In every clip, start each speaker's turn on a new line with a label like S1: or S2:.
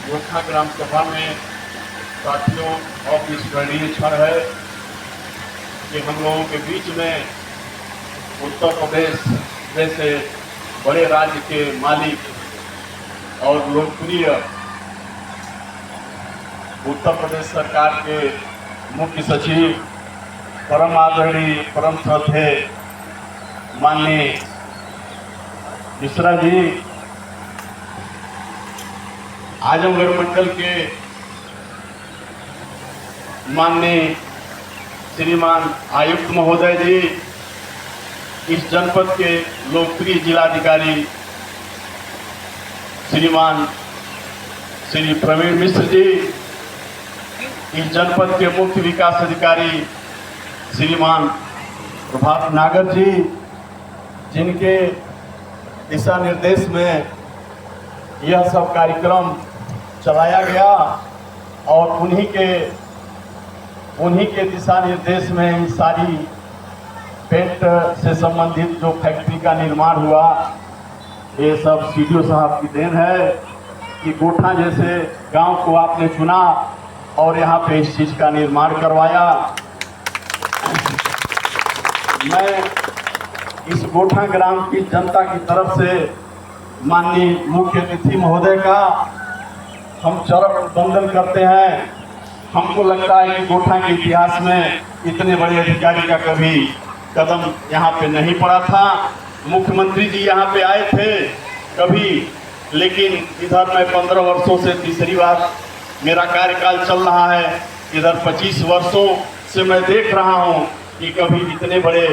S1: गोरखा ग्राम सभा में साथियों और स्मरणीय क्षण है कि हम लोगों के बीच में उत्तर प्रदेश जैसे बड़े राज्य के मालिक और लोकप्रिय उत्तर प्रदेश सरकार के मुख्य सचिव परम आदरणीय परम श्रद्धेय माननीय मिश्रा जी, आजमगढ़ मंडल के माननीय श्रीमान आयुक्त महोदय जी, इस जनपद के लोकप्रिय जिलाधिकारी श्रीमान श्री प्रवीण मिश्र जी, इस जनपद के मुख्य विकास अधिकारी श्रीमान प्रभात नागर जी, जिनके दिशा निर्देश में यह सब कार्यक्रम चलाया गया और उन्हीं के दिशा निर्देश में ही सारी पेंट से संबंधित जो फैक्ट्री का निर्माण हुआ, ये सब सीडीओ साहब की देन है कि गोठा जैसे गांव को आपने चुना और यहाँ पे इस चीज़ का निर्माण करवाया। मैं इस गोठा ग्राम की जनता की तरफ से माननीय मुख्य अतिथि महोदय का हम चरण वंदन करते हैं। हमको लगता है कि गोठा के इतिहास में इतने बड़े अधिकारी का कभी कदम यहाँ पे नहीं पड़ा था। मुख्यमंत्री जी यहाँ पे आए थे कभी, लेकिन इधर मैं 15 वर्षों से तीसरी बार मेरा कार्यकाल चल रहा है। इधर 25 वर्षों से मैं देख रहा हूँ कि कभी इतने बड़े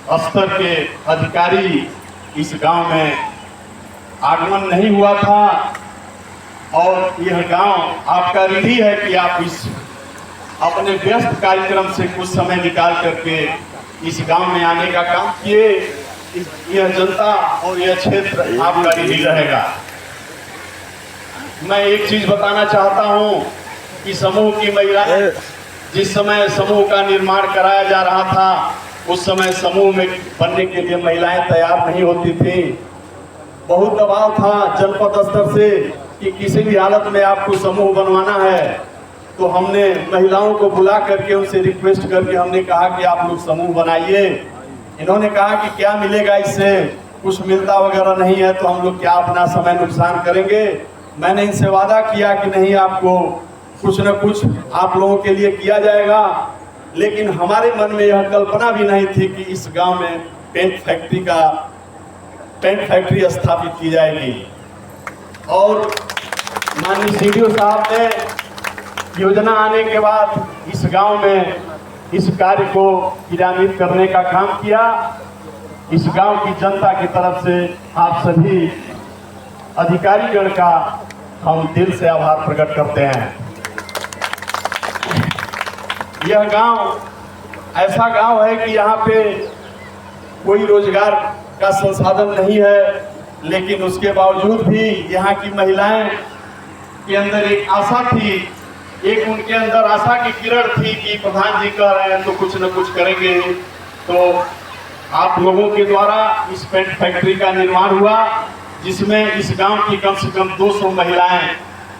S1: स्तर के अधिकारी इस गांव में आगमन नहीं हुआ था। और यह गांव आपका रिधि है कि आप इस अपने व्यस्त कार्यक्रम से कुछ समय निकाल करके इस गांव में आने का काम किए। यह जनता और यह क्षेत्र आपका रिधि रहेगा। मैं एक चीज बताना चाहता हूं कि समूह की महिलाएं, जिस समय समूह का निर्माण कराया जा रहा था, उस समय समूह में बनने के लिए महिलाएं तैयार नहीं होती थी। बहुत दबाव था जनपद स्तर से कि किसी भी हालत में आपको समूह बनवाना है। तो हमने महिलाओं को बुला करके उनसे रिक्वेस्ट करके हमने कहा कि आप लोग समूह बनाइए। इन्होंने कहा कि क्या मिलेगा इससे, कुछ मिलता वगैरह नहीं है, तो हम लोग क्या अपना समय नुकसान करेंगे। मैंने इनसे वादा किया कि नहीं, आपको कुछ न कुछ आप लोगों के लिए किया जाएगा। लेकिन हमारे मन में यह कल्पना भी नहीं थी कि इस गांव में पेंट फैक्ट्री स्थापित की जाएगी। और माननीय सीडीओ साहब ने योजना आने के बाद इस गांव में इस कार्य को क्रियान्वित करने का काम किया। इस गांव की जनता की तरफ से आप सभी अधिकारीगण का हम दिल से आभार प्रकट करते हैं। यह गांव ऐसा गांव है कि यहाँ पे कोई रोजगार का संसाधन नहीं है, लेकिन उसके बावजूद भी यहाँ की महिलाएं के अंदर एक आशा थी, एक उनके अंदर आशा की किरण थी कि प्रधान जी कह रहे हैं तो कुछ न कुछ करेंगे। तो आप लोगों के द्वारा इस पेंट फैक्ट्री का निर्माण हुआ, जिसमें इस गांव की कम से कम 200 महिलाएं,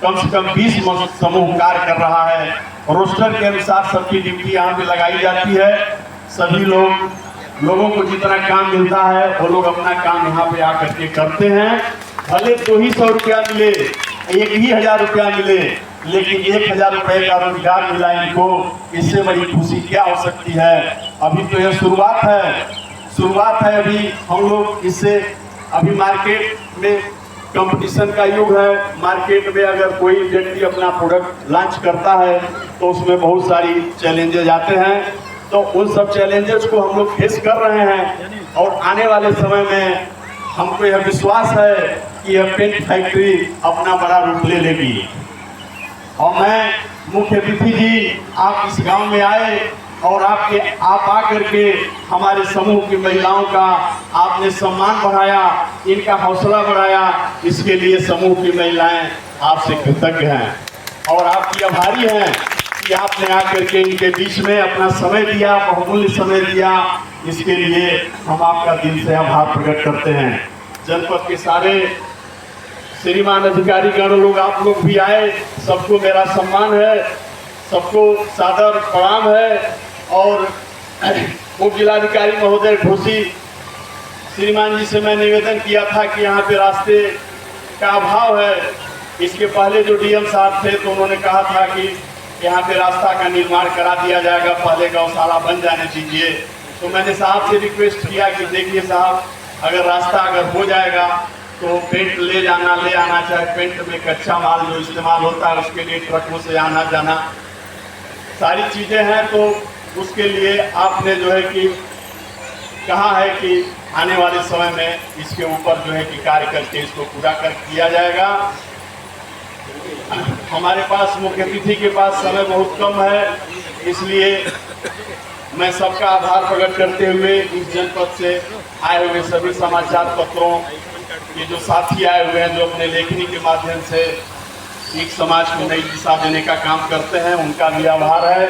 S1: कम से कम 20 समूह कार्य कर रहा है। रोस्टर के अनुसार सबकी ड्यूटी यहाँ पे लगाई जाती है। सभी लोगों को जितना काम मिलता है वो लोग अपना काम यहाँ पे आकर के करते हैं। भले 200 रुपया मिले, 1000 रुपया मिले, लेकिन 1000 रुपये का रोजगार मिला इनको, इससे बड़ी खुशी क्या हो सकती है। अभी तो यह शुरुआत है। अभी हम लोग इससे अभी मार्केट में कंपटीशन का युग है। मार्केट में अगर कोई व्यक्ति अपना प्रोडक्ट लॉन्च करता है तो उसमें बहुत सारी चैलेंजेज आते हैं। तो उन सब चैलेंजेस को हम लोग फेस कर रहे हैं और आने वाले समय में हमको यह विश्वास है कि यह पेंट फैक्ट्री अपना बड़ा रूप ले लेगी। और मैं मुख्य अतिथि जी, आप इस गांव में आए और आप आकर के हमारे समूह की महिलाओं का आपने सम्मान बढ़ाया, इनका हौसला बढ़ाया। इसके लिए समूह की महिलाएं आपसे कृतज्ञ हैं और आपकी आभारी हैं कि आपने आकर के इनके बीच में अपना समय दिया, बहुमूल्य समय दिया। इसके लिए हम आपका दिल से आभार प्रकट करते हैं। जनपद के सारे श्रीमान अधिकारी गण लोग, आप लोग भी आए, सबको मेरा सम्मान है, सबको सादर प्रणाम है। और उप जिलाधिकारी महोदय घोषी श्रीमान जी से मैं निवेदन किया था कि यहाँ पे रास्ते का अभाव है। इसके पहले जो डीएम साहब थे तो उन्होंने कहा था कि यहाँ पे रास्ता का निर्माण करा दिया जाएगा, पहले गौशाला बन जाने दीजिए। तो मैंने साहब से रिक्वेस्ट किया कि देखिए साहब, अगर रास्ता अगर हो जाएगा तो पेंट ले आना, चाहे पेंट में कच्चा माल जो इस्तेमाल होता है उसके लिए ट्रकों से आना जाना सारी चीज़ें हैं। तो उसके लिए आपने जो है कि कहा है कि आने वाले समय में इसके ऊपर जो है कि कार्य करके इसको पूरा कर किया जाएगा। हमारे पास मुख्य अतिथि के पास समय बहुत कम है, इसलिए मैं सबका आभार प्रकट करते हुए इस जनपद से आए हुए सभी समाचार पत्रों के जो साथी आए हुए हैं, जो अपने लेखनी के माध्यम से एक समाज को नई दिशा देने का काम करते हैं, उनका भी आभार है।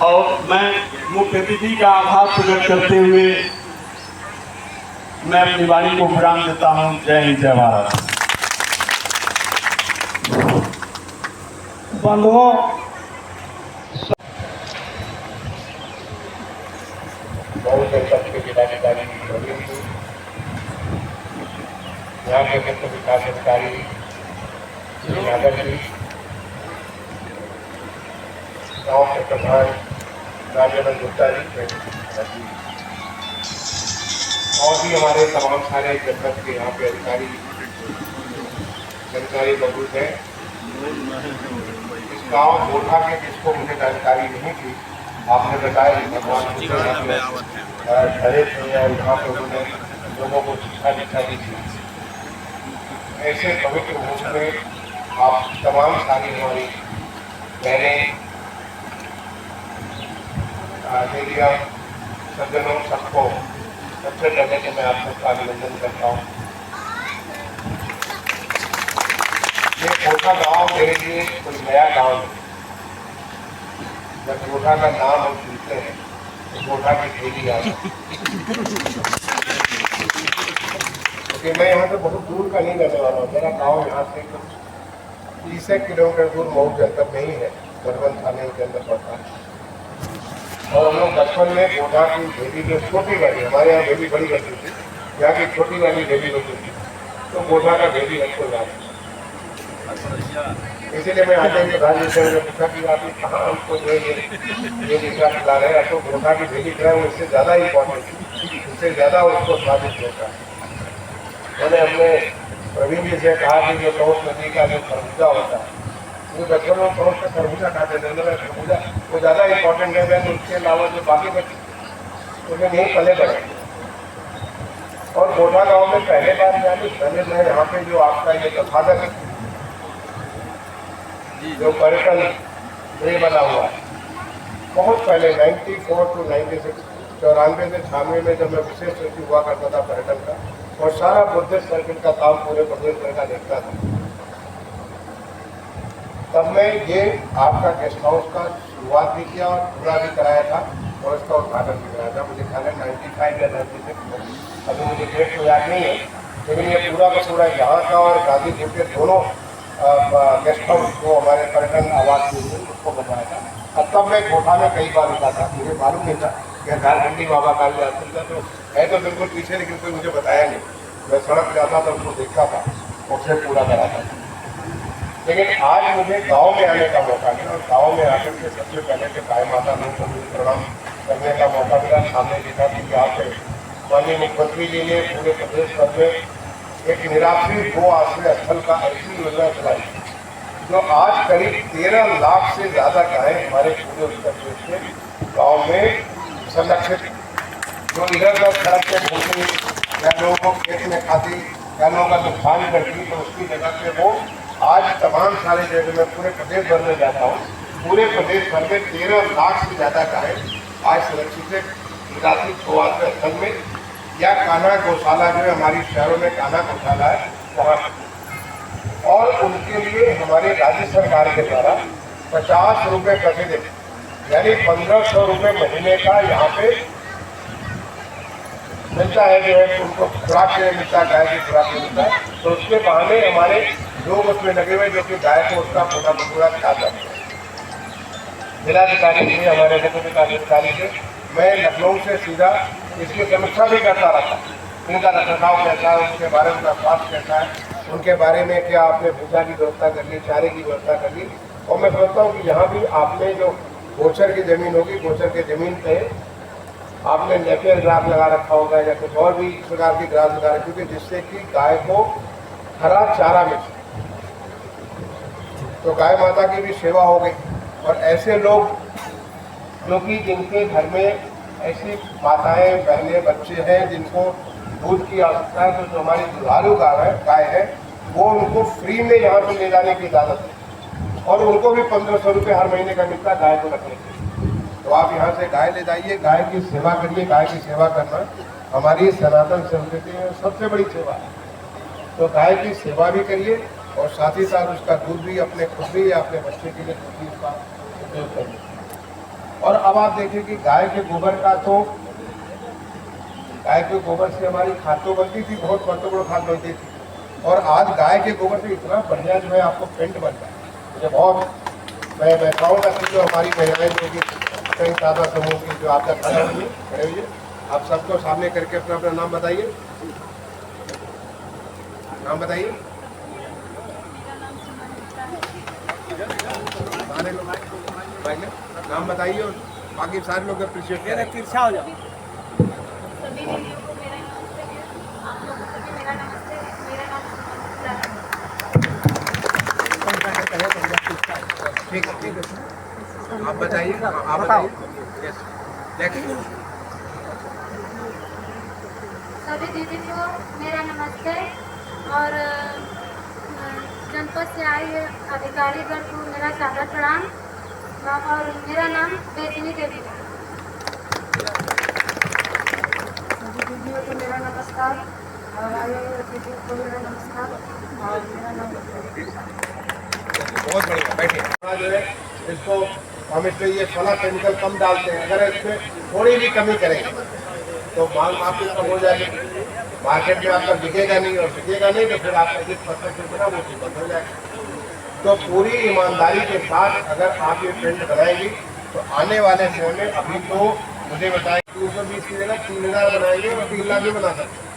S1: और मैं मुख्य अतिथि का आभार प्रकट करते हुए मैं अपनी वाणी को विराम देता हूं। जय हिंद, जय भारत।
S2: बंधुओं,
S3: बहुत जनपद के जिलाधिकारी यहाँ के मुख्य विकास अधिकारी श्री यादव जी, गाँव के प्रधान राजेंद्र गुप्ता जी और भी हमारे तमाम सारे जनपद के यहाँ पे अधिकारी जानकारी मौजूद है। इस गाँव गोठा के जिसको मुझे जानकारी नहीं थी, आपने बताया कि भगवान खड़े थे और यहाँ पे उन्होंने लोगों को शिक्षा दीक्षा दी थी। ऐसे पवित्र मुहूर्त में आप तमाम सारी हमारी बहनें, देवियाँ, सज्जनों, सबको सबसे पहले तो मैं आप सबका अभिनंदन करता हूँ। ये गोठा गांव मेरे लिए कोई नया गांव है। जब गोठा का नाम हम सुनते हैं तो गोठा की ठेली आती है। क्योंकि मैं यहाँ से बहुत दूर का नहीं रहने वाला हूँ। मेरा गांव यहाँ से 30 किलोमीटर दूर मऊ जनपद में ही है, बरवन थाने के अंदर पड़ता है। और हम लोग बचपन में गोठा की डेली जो छोटी वाली, हमारे यहाँ डेली बड़ी होती थी, यहाँ की छोटी वाली डेली होती थी, तो गोठा का डेली हमको याद है। इसीलिए मैं आते ही प्रधान जी से पूछा कि आप कहाँ हमको ये दिशा खिला रहे हैं, तो गोठा की डेली खिलाए, वो इससे ज़्यादा इम्पोर्टेंट, इससे ज़्यादा उसको स्वादिष्ट होता है। मैंने हमने प्रवीण जी से कहा कि जो टोस नदी का जो खरबूजा होता है, वो बच्चों में टोस का खरबूजा खाते थे, खरबूजा वो ज़्यादा इम्पोर्टेंट है। तो उसके अलावा जो बाकी बच्चे उन्हें नहीं पले पड़े। और गोठा गाँव में पहले बार पहले मैं यहाँ पे जो आपका ये तथागत जो पर्यटन ये बना हुआ है, बहुत पहले 94 to 96 94 से 96 में जब मैं विशेष सचिव हुआ करता था पर्यटन का, और सारा बुद्धिस्ट सर्किट का काम पूरे प्रदेश में का देखता था, तब मैं ये आपका गेस्ट हाउस का शुरुआत भी किया और पूरा भी कराया था और इसका उद्घाटन भी कराया था। मुझे ख्याल है 95 या 96, अभी मुझे डेट तो याद नहीं है, लेकिन ये पूरा का पूरा यहाँ का और गाजीपुर के दोनों गेस्ट हाउस को हमारे पर्यटन आवास के लिए उसको बनवाया था। अब तब मैं गोठा में कई बार रुका था, मुझे मालूम नहीं था कि झारखंडी बाबा का भी आसन था, तो है तो बिल्कुल पीछे, लेकिन कोई मुझे बताया नहीं। मैं सड़क जाता था, उसको देखता था, उससे पूरा कराता था। लेकिन आज मुझे गांव में आने का मौका मिला और गांव में आकर के सबसे पहले के गाय माता को प्रणाम करने का मौका मिला। सामने देखा कि आप माननीय मुख्यमंत्री जी ने पूरे प्रदेश भर में एक निराश्रित गो आश्रय स्थल का ऐसी योजना चलाई जो आज करीब 13 लाख से ज़्यादा गायें हमारे पूरे उत्तर प्रदेश के गाँव में संरक्षित, जो इधर उधर सड़क पे घूमती या लोगों को खेत में खाती या लोगों का नुकसान करती, तो उसकी जगह पे वो आज तमाम सारे जगह में पूरे प्रदेश भर में जाता हूँ, पूरे प्रदेश भर में 13 लाख से ज़्यादा गायें आज सुरक्षित है निराश्रित गो आश्रय स्थल में, या कान्हा गौशाला जो है हमारी शहरों में कान्हा गौशाला है वहाँ, और उनके लिए हमारे राज्य सरकार के द्वारा 50 रुपये प्रतिदिन यानी 1500 रुपये महीने का यहाँ पे मिलता है, जो है उनको खुराक के लिए मिलता है, गाय की खुराक के लिए मिलता है, तो उसके बहाने हमारे लोग उसमें लगे हुए जो कि गाय को उसका पूरा खा जाते हैं। जिलाधिकारी से, हमारे अधिकारी से मैं लखनऊ से सीधा इसकी समीक्षा भी करता रहता, इनका रखरखाव कैसा है, उनके बारे में उनका स्वास्थ्य कैसा है, उनके बारे में क्या आपने भूसा की व्यवस्था कर ली, चारे की व्यवस्था कर ली। और मैं समझता हूँ कि यहाँ भी आपने जो गोचर की ज़मीन होगी, गोचर की ज़मीन पे आपने नेपियर ग्रास लगा रखा होगा या कुछ और भी इस प्रकार की ग्रास लगा रखी होगी, जिससे कि गाय को हरा चारा मिले, तो गाय माता की भी सेवा हो गई। और ऐसे लोग जो कि जिनके घर में ऐसी माताएं, बहनें, बच्चे हैं जिनको दूध की आवश्यकता है, तो जो हमारी दुधारू गाय है वो उनको फ्री में यहाँ पे ले जाने की इजाज़त है, और उनको भी 1500 रुपये हर महीने का मिलता है गाय को रखने के लिए। तो आप यहाँ से गाय ले जाइए, गाय की सेवा करिए। गाय की सेवा करना हमारी सनातन संस्कृति में सबसे बड़ी सेवा है। तो गाय की सेवा भी करिए और साथ ही साथ उसका दूध भी अपने खुद भी या अपने बच्चे के लिए दूध भी उसका उपयोग करिए। और अब आप देखिए कि गाय के गोबर का, तो गाय के गोबर से हमारी खाद तो बनती थी, बहुत महत्वपूर्ण खाद बनती थी, और आज गाय के गोबर से इतना बढ़िया जो है आपको पेंट बनता है। मुझे बहुत, मैं चाहूँगा कि जो हमारी महिलाएं जो कि कई सादा समूह की जो आपका खड़े हुए, आप सबको सामने करके अपना अपना नाम बताइए। नाम बताइए। सारे लोग नाम बताइए और बाकी सारे लोग अप्रिशिएट करें।
S2: तिरछा हो जाओ।
S4: सभी दीदियों को मेरा नमस्ते है। आप लोगों को भी मेरा नमस्ते है। मेरा नाम
S3: ठीक है, ठीक है, आप बताइए, आप बताइए। Yes, next.
S4: सभी दीदी को मेरा नमस्ते और जनपद से आई है अधिकारीगण को मेरा सादर प्रणाम और मेरा नाम बेचनी देवी है। सभी दीदियों को मेरा नमस्कार और आए हुए दीदियों को मेरा नमस्कार और मेरा नाम
S3: बहुत बढ़िया, बैठिए। जो है इसको हम इसमें ये सोलर केमिकल कम डालते हैं, अगर इसमें थोड़ी भी कमी करेंगे तो मांग आपकी कम हो जाएगी, मार्केट में आपका बिकेगा नहीं, और बिकेगा नहीं तो फिर आपका जिस फसल से बना वो बंद हो जाएगा। तो पूरी ईमानदारी के साथ अगर आप ये ट्रेंड बनाएंगी तो आने वाले समय में, अभी तो मुझे बताएं 220 की जगह 3000 बनाएंगे और 3 लाख भी बना सकते हैं।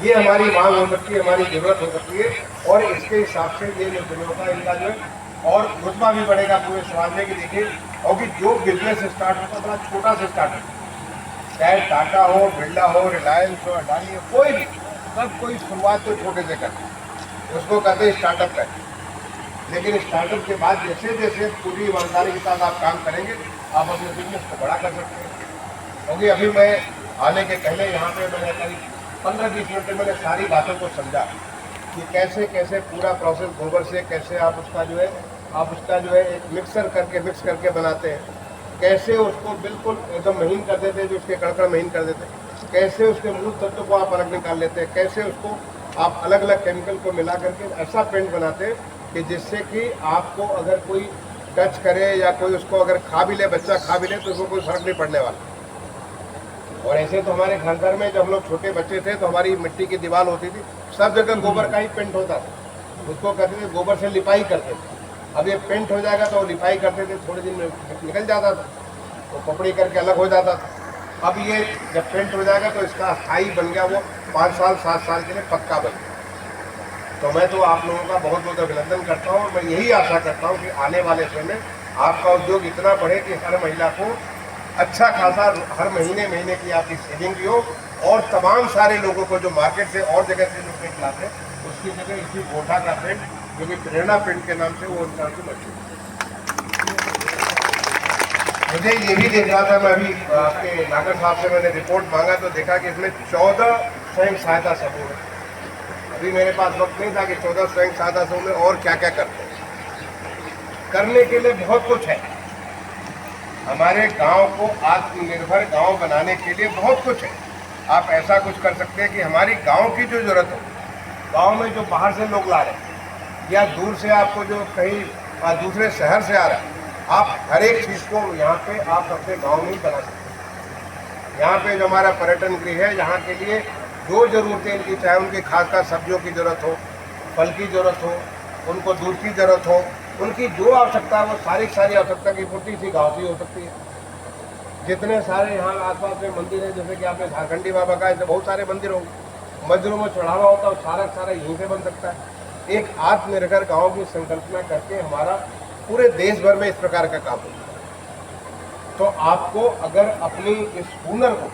S3: ये हमारी मांग हो सकती है, हमारी जरूरत हो सकती है, और इसके हिसाब से ये जो दिन होता है इनका जो है और रुतबा भी बढ़ेगा पूरे समाज में। कि देखिए, क्योंकि जो बिजनेस स्टार्ट होता है बड़ा छोटा से स्टार्ट होता है, चाहे टाटा हो, बिरला हो, रिलायंस हो, अडानी हो, कोई भी, सब कोई शुरुआत तो छोटे से करते हैं, उसको कहते हैं स्टार्टअप करते हैं। लेकिन स्टार्टअप के बाद जैसे जैसे पूरी ईमानदारी के साथ आप काम करेंगे, आप अपने बिजनेस को बड़ा कर सकते हैं। क्योंकि अभी मैं आने के पहले यहाँ पे मैंने करीब 15-20 मिनट में मैंने सारी बातों को समझा कि कैसे कैसे पूरा प्रोसेस गोबर से कैसे आप उसका जो है एक मिक्स करके बनाते हैं, कैसे उसको बिल्कुल एकदम महीन कर देते हैं, जो उसके कड़कड़ महीन कर देते हैं, कैसे उसके मूल तत्व को आप अलग निकाल लेते हैं, कैसे उसको आप अलग अलग केमिकल को मिला करके ऐसा पेंट बनाते हैं कि जिससे कि आपको अगर कोई टच करे या कोई उसको अगर खा भी ले, बच्चा खा भी ले, तो उसको कोई फर्क नहीं पड़ने वाला। और ऐसे तो हमारे घर में जब हम लोग छोटे बच्चे थे तो हमारी मिट्टी की दीवार होती थी, सब जगह गोबर का ही पेंट होता था, उसको कहते थे गोबर से लिपाई करते थे। अब ये पेंट हो जाएगा तो लिपाई करते थे, थोड़े दिन में निकल जाता था, तो कपड़ी करके अलग हो जाता था। अब ये जब पेंट हो जाएगा तो इसका स्थायी बन गया, वो 5 साल 7 साल के लिए पक्का बन गया। तो मैं तो आप लोगों का बहुत बहुत अभिनंदन करता हूँ, और मैं यही आशा करता हूँ कि आने वाले समय में आपका उद्योग इतना बढ़े कि हर महिला को अच्छा खासा हर महीने की आपकी सेविंग भी हो, और तमाम सारे लोगों को जो मार्केट से और जगह से जो पेंट लाते हैं उसकी जगह इसी गोठा का पेंट, जो कि प्रेरणा पेंट के नाम से वो इंसान से मशहूर। मुझे ये भी देख रहा था, मैं अभी आपके नागर साहब से मैंने रिपोर्ट मांगा तो देखा कि इसमें 14 स्वयं सहायता समूह है। अभी मेरे पास वक्त नहीं था कि 14 स्वयं सहायता समूह में और क्या क्या करते हैं। करने के लिए बहुत कुछ है, हमारे गांव को आत्मनिर्भर गांव बनाने के लिए बहुत कुछ है। आप ऐसा कुछ कर सकते हैं कि हमारी गांव की जो ज़रूरत हो, गांव में जो बाहर से लोग ला रहे हैं या दूर से आपको जो कहीं दूसरे शहर से आ रहा है, आप हर एक चीज़ को यहाँ पे आप अपने गांव में ही बना सकते हैं। यहाँ पे जो हमारा पर्यटन गृह है, यहाँ के लिए जो ज़रूरतें इनकी, चाहे उनकी खास सब्जियों की ज़रूरत हो, फल की ज़रूरत हो, उनको दूध की ज़रूरत हो, उनकी जो आवश्यकता है वो सारी आवश्यकता की पूर्ति इसी गाँव से हो सकती है। जितने सारे यहाँ आसपास में मंदिर हैं, जैसे कि आपने झारखंडी बाबा का, ऐसे बहुत सारे मंदिर होंगे, मंदिरों में चढ़ावा होता है, सारा यहीं से बन सकता है। एक आत्मनिर्भर गाँव की संकल्पना करके हमारा पूरे देश भर में इस प्रकार का काम होता है। तो आपको अगर अपनी इस हुनर को,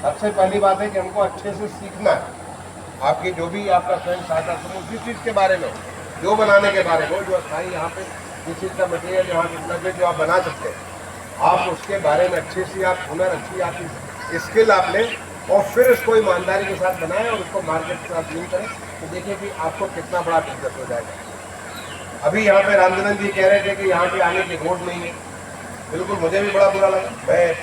S3: सबसे पहली बात है कि हमको अच्छे से सीखना है। आपकी जो भी आपका स्वयं सहायता समूह जिस चीज़ के बारे में हो, जो बनाने के बारे में हो, जो स्थायी यहाँ पे जिस चीज़ का मटेरियल यहाँ उपलब्ध है, जो आप बना सकते हैं, आप उसके बारे में अच्छे से आप हुनर, अच्छी आपकी स्किल आप लें और फिर उसको ईमानदारी के साथ बनाएं और उसको मार्केट के साथ लिंक करें, तो देखिए कि आपको कितना बड़ा बिजनेस हो जाएगा। अभी यहाँ पे रामचंद्रन जी कह रहे थे कि यहाँ पे आने की रोड नहीं है। बिल्कुल मुझे भी बड़ा बुरा लगा। मैं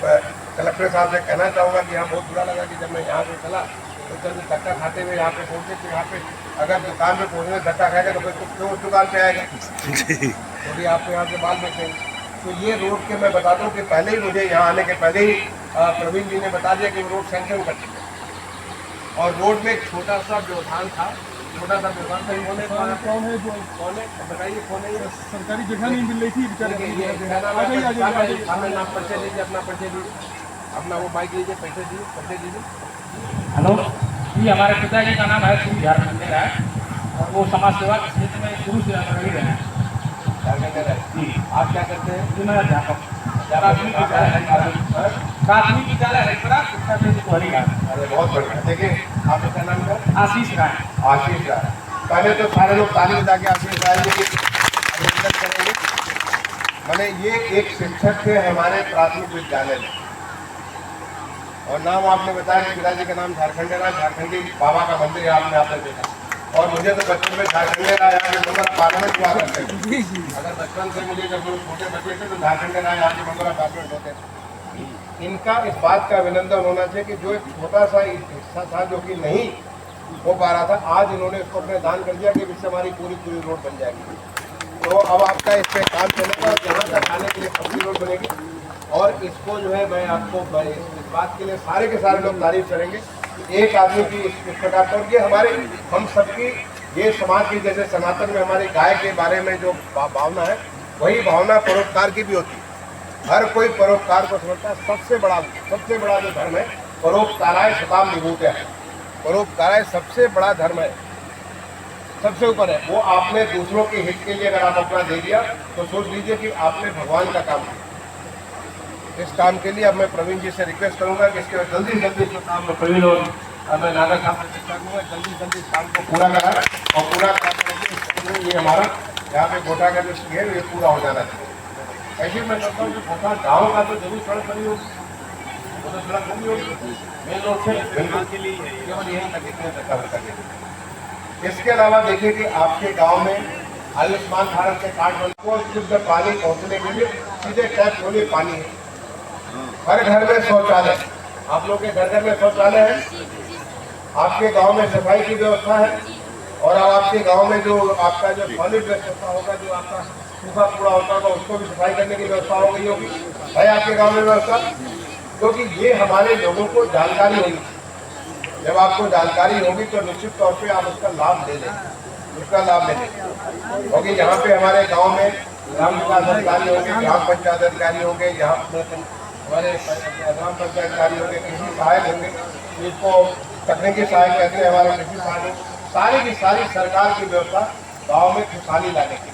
S3: कलेक्टर साहब से कहना चाहूँगा कि यहाँ बहुत बुरा लगा कि जब मैं यहाँ से चला तो जब धक्का खाते हुए यहाँ पे पहुँचे, तो यहाँ पे अगर दुकान पे पहुँचने में धक्का खाएगा तो फिर क्यों उस दुकान पे आएगा, तो भी आपको यहाँ से बाल बेचेंगे। तो ये रोड के मैं बता दूँ कि पहले ही मुझे यहाँ आने के पहले ही प्रवीण जी ने बता दिया कि रोड सैंक्शन कर चुके हैं। और रोड में एक छोटा सा व्यवधान था, छोटा सा व्यवधान था। कौन है बताइए, कौन है?
S2: सरकारी जगह नहीं मिल रही थी
S3: नाम परिचय लीजिए, अपना परिचय दीजिए, अपना वो बाइक लीजिए, पैसे दीजिए।
S5: हेलो जी, हमारे पिताजी का नाम है श्री झारखंड राय और वो समाज सेवा के क्षेत्र में शुरू से रह रहे हैं।
S3: झारखंड राय जी, आप क्या करते हैं?
S5: जी, मैं अध्यापक प्राथमिक विद्यालय हरिपुरा शिक्षा केंद्र कोहरीघाट।
S3: अरे बहुत बढ़िया। देखिए आपका नाम क्या?
S5: आशीष राय।
S3: आशीष राय। पहले तो सारे लोग ताली बजा के आशीष राय जी की अभिनंदन करेंगे। मैंने ये एक शिक्षक थे हमारे प्राथमिक विद्यालय में, और नाम आपने बताया कि पिताजी का नाम झारखंड राय, झारखंडी बाबा का मंदिर है आपने देखा। और मुझे तो बचपन में झारखंड राय आपके मंगल पार्लियामेंट हुआ करते थे। अगर बचपन से मुझे जब लोग छोटे बच्चे थे तो झारखंड राय आपके मंगल पार्लियामेंट होते थे। इनका इस बात का अभिनंदन होना चाहिए कि जो एक छोटा सा हिस्सा था जो कि नहीं हो पा रहा था, आज इन्होंने इसको अपने दान कर दिया कि इससे हमारी पूरी रोड बन जाएगी। तो अब आपका इस पर काम चलेगा, जहाँ तक आने के लिए पक्की रोड बनेगी। और इसको जो है मैं आपको इस बात के लिए सारे के सारे लोग तारीफ करेंगे। एक आदमी की इस प्रकार पर ये हमारे हम सबकी ये समाज की, जैसे सनातन में हमारी गाय के बारे में जो भावना है, वही भावना परोपकार की भी होती है। हर कोई परोपकार को समझता है। सबसे बड़ा जो धर्म है परोपकाराय सताम विभूते है। परोपकाराय सबसे बड़ा धर्म है, सबसे ऊपर है। वो आपने दूसरों के हित के लिए अगर आप अपना दे दिया तो सोच लीजिए कि आपने भगवान का काम किया। इस काम के लिए अब मैं प्रवीण जी से रिक्वेस्ट करूंगा कि इसके जल्दी इसको काम में प्रवीण और मैं नागर साहब से चर्चा करूँगा, जल्दी काम को पूरा कराएं और पूरा काम करके ये हमारा यहाँ पे गोटा का जो है ये पूरा हो जाना चाहिए। ऐसे मैं कहता हूँ कि गोटा गाँव का तो जरूर सड़क बनी होगी, वो तो सड़क बनी होगी मेन रोड से बिल्कुल के लिए केवल यहीं तक इतने तक कवर करके। इसके अलावा देखिए कि आपके गाँव में आयुष्मान भारत के कार्ड बन को शुद्ध पानी पहुँचने के लिए सीधे टैप खोलिए पानी है। हर घर में शौचालय, आप लोग के घर में शौचालय है। आपके गांव में सफाई की व्यवस्था है और अब आपके गांव में जो आपका जो सॉलिड वेस्ट होगा, जो आपका सूखा कूड़ा होता होगा, उसको भी सफाई करने की व्यवस्था हो गई होगी। है आपके गांव में व्यवस्था? क्योंकि ये हमारे लोगों को जानकारी होगी। जब आपको जानकारी होगी तो निश्चित तौर पे आप उसका लाभ ले लेंगे, क्योंकि यहाँ पे हमारे गाँव में ग्राम विकास अधिकारी होंगे, ग्राम पंचायत अधिकारी होंगे, यहाँ हमारे ग्राम पंचायत अधिकारी होंगे, कृषि सहायक होंगे, जिसको तकनीकी सहायक कहते हैं, हमारे कृषि सहायक, सारी की सारी सरकार की व्यवस्था गांव में खुशहाली लाने की।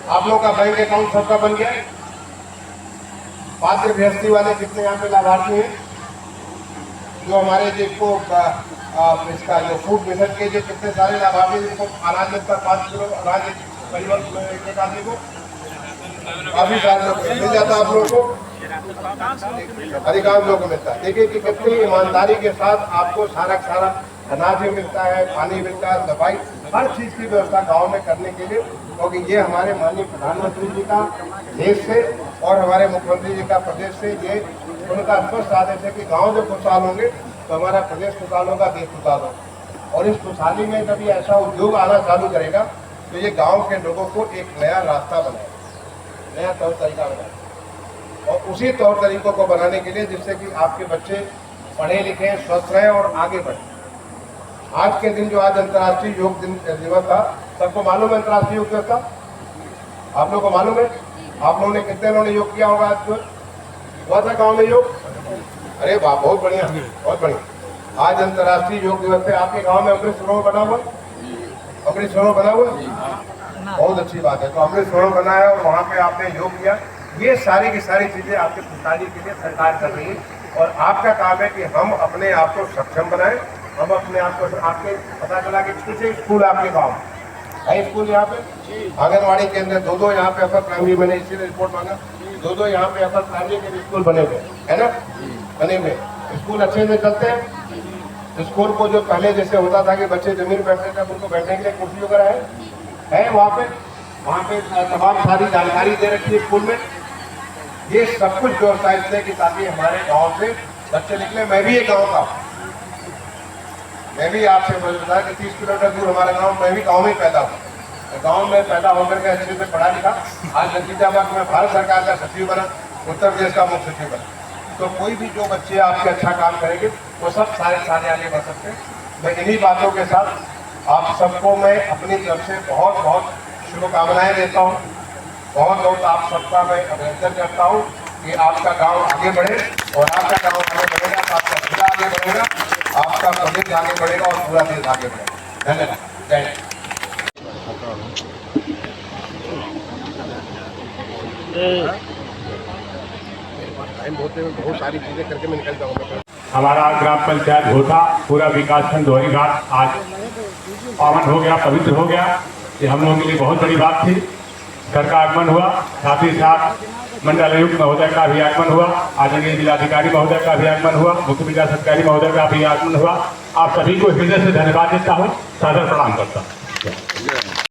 S3: आप लोग का बैंक अकाउंट सबका बन गया। पात्र गृहस्थी वाले कितने यहाँ पे लाभार्थी हैं? जो हमारे जिसको इसका जो फूड मिशन के जो कितने सारे लाभार्थी जिनको अनाज मिलता 5 किलो अनाज परिवार एक आदमी को काफी सारे लोग मिल जाता है। आप लोगों को अधिकांश लोगों को मिलता है। देखिए कि कितनी ईमानदारी के साथ आपको सारा अनाज भी मिलता है, पानी मिलता है, सफाई, हर चीज़ की व्यवस्था गांव में करने के लिए, क्योंकि ये हमारे माननीय प्रधानमंत्री जी का देश से और हमारे मुख्यमंत्री जी का प्रदेश से ये उनका स्पष्ट आदेश है कि गाँव जब खुशहाल होंगे तो हमारा प्रदेश खुशहाल होगा, देश खुशहाल होगा। और इस खुशहाली में जब ये ऐसा उद्योग आना चालू करेगा तो ये गाँव के लोगों को एक नया रास्ता बनाएगा, नया तौर तरीका बनाएगा। और उसी तौर तरीकों को बनाने के लिए जिससे कि आपके बच्चे पढ़े लिखे, स्वस्थ रहें और आगे बढ़ें। आज के दिन जो आज अंतर्राष्ट्रीय योग दिवस था, सबको मालूम है अंतर्राष्ट्रीय योग दिवस था? आप लोगों को मालूम है? आप लोगों ने कितने लोगों ने योग किया होगा? आज हुआ था गाँव में योग? अरे वाह, बहुत बढ़िया, बहुत बढ़िया। आज अंतर्राष्ट्रीय योग दिवस पे आपके गांव में अमृत सरोवर बना हुआ? अमृत सरोवर बना हुआ? बहुत अच्छी बात है। तो अमृत सरोवर बना है और वहाँ पे आपने योग किया। ये सारी की सारी चीजें आपके पिताजी के लिए सरकार कर रही है और आपका काम है कि हम अपने आप को सक्षम बनाएं। हम अपने आप को, आपके पता चला कि किसी स्कूल आपके गाँव है, स्कूल यहाँ पे आंगनबाड़ी केंद्र, दो यहाँ पे अपर प्राइमरी, मैंने इसीलिए रिपोर्ट मांगा, दो यहाँ पे अपर प्राइमरी के स्कूल बने हुए है ना, बने हुए स्कूल अच्छे से चलते हैं। स्कूल को जो पहले जैसे होता था कि बच्चे जमीन बैठते थे, उनको बैठने के लिए कुर्सी वगैरह है वहाँ पे तमाम सारी जानकारी दे रखी है स्कूल में। ये सब कुछ व्यवस्था इसलिए कि ताकि हमारे गांव से बच्चे निकले। मैं भी एक गांव का, मैं भी आपसे बताया कि 30 किलोमीटर दूर हमारा गाँव, मैं भी गाँव में पैदा हुआ। गाँव में पैदा होकर के अच्छे से पढ़ा लिखा, आज नतीजाबाद में भारत सरकार का सचिव बना, उत्तर प्रदेश का मुख्य सचिव बना। तो कोई भी जो बच्चे आपके अच्छा काम करेंगे वो सब सारे आगे बढ़ सकते हैं। मैं इन्हीं बातों के साथ आप सबको मैं अपनी तरफ से बहुत बहुत शुभकामनाएं देता हूँ। बहुत बहुत आप सबका मैं अभिनंदन करता हूँ कि आपका गांव आगे बढ़े और आपका गांव आगे बढ़ेगा तो आपका जिला आगे बढ़ेगा, आपका प्रदेश आगे बढ़ेगा और पूरा देश आगे बढ़ेगा। धन्यवाद। जय टाइम होते हुए बहुत सारी चीजें करके मैं निकल जाऊँगा।
S2: हमारा ग्राम पंचायत घोटा पूरा विकासखंड दोहरी घाट आज पावन हो गया, पवित्र हो गया। ये हम लोगों के लिए बहुत बड़ी बात थी। घर का आगमन हुआ, साथ ही साथ मंडल आयुक्त महोदय का भी आगमन हुआ, आदरणीय जिलाधिकारी महोदय का भी आगमन हुआ, मुख्य विकास अधिकारी महोदय का भी आगमन हुआ। आप सभी को हृदय से धन्यवाद देता हूँ, सादर प्रणाम करता हूँ।